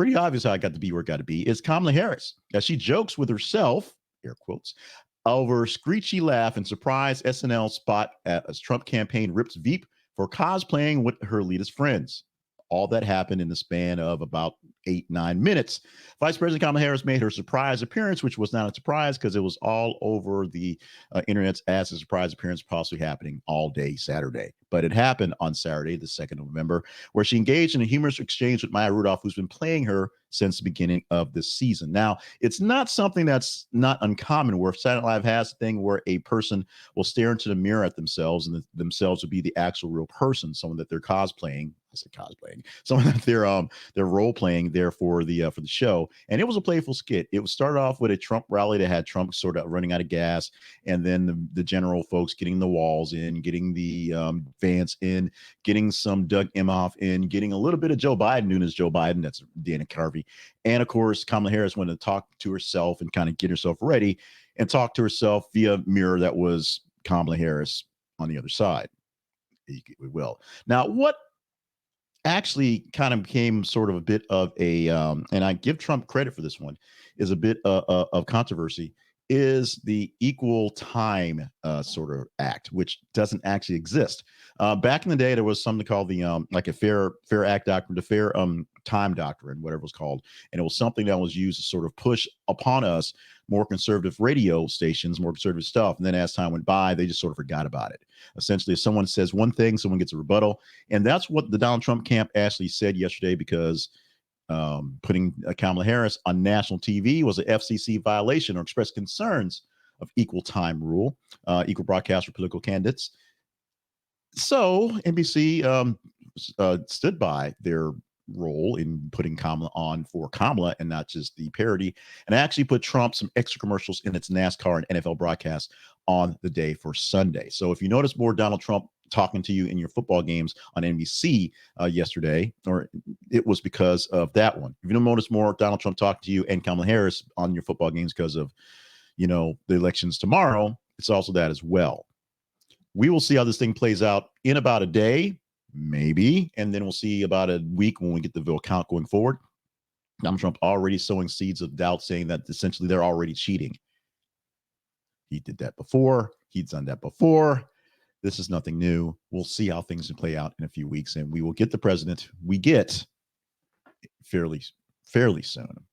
pretty obvious how I got to be where it got to be, is Kamala Harris, as she jokes with herself, air quotes, over screechy laugh and surprise SNL spot as Trump campaign rips Veep for cosplaying with her elitist friends. All that happened in the span of about 8-9 minutes. Vice President Kamala Harris made her surprise appearance, which was not a surprise because it was all over the internet as a surprise appearance possibly happening all day Saturday. But it happened on Saturday, the 2nd of November, where she engaged in a humorous exchange with Maya Rudolph, who's been playing her since the beginning of this season. Now, it's not something that's not uncommon where Saturday Night Live has a thing where a person will stare into the mirror at themselves and themselves will be the actual real person, someone that they're cosplaying. I said cosplaying, someone that they're role playing there for the show. And it was a playful skit. It was started off with a Trump rally that had Trump sort of running out of gas, and then the general folks getting the walls in, getting the Vance in, getting some Doug Emhoff in, getting a little bit of Joe Biden, known as Joe Biden. That's Dana Carvey. And of course, Kamala Harris wanted to talk to herself and kind of get herself ready and talk to herself via mirror that was Kamala Harris on the other side. We will. Now, what actually kind of became sort of a bit of a, and I give Trump credit for this one, is a bit of controversy, is the equal time sort of act, which doesn't actually exist. Back in the day, there was something called the like a fair act doctrine, the fair time doctrine, whatever it was called, and it was something that was used to sort of push upon us more conservative radio stations, more conservative stuff. And then as time went by, they just sort of forgot about it. Essentially, if someone says one thing, someone gets a rebuttal, and that's what the Donald Trump camp actually said yesterday, because putting Kamala Harris on national TV was an FCC violation, or expressed concerns of equal time rule, equal broadcast for political candidates. So NBC stood by their role in putting Kamala on for Kamala and not just the parody, and actually put Trump some extra commercials in its NASCAR and NFL broadcast on the day for Sunday. So if you notice more Donald Trump talking to you in your football games on NBC yesterday, or it was because of that one. If you don't notice more Donald Trump talking to you and Kamala Harris on your football games because of, the elections tomorrow, it's also that as well. We will see how this thing plays out in about a day, maybe, and then we'll see about a week when we get the vote count going forward. Donald Trump already sowing seeds of doubt, saying that essentially they're already cheating. He did that before. He's done that before. This is nothing new. We'll see how things play out in a few weeks, and we will get the president we get fairly soon.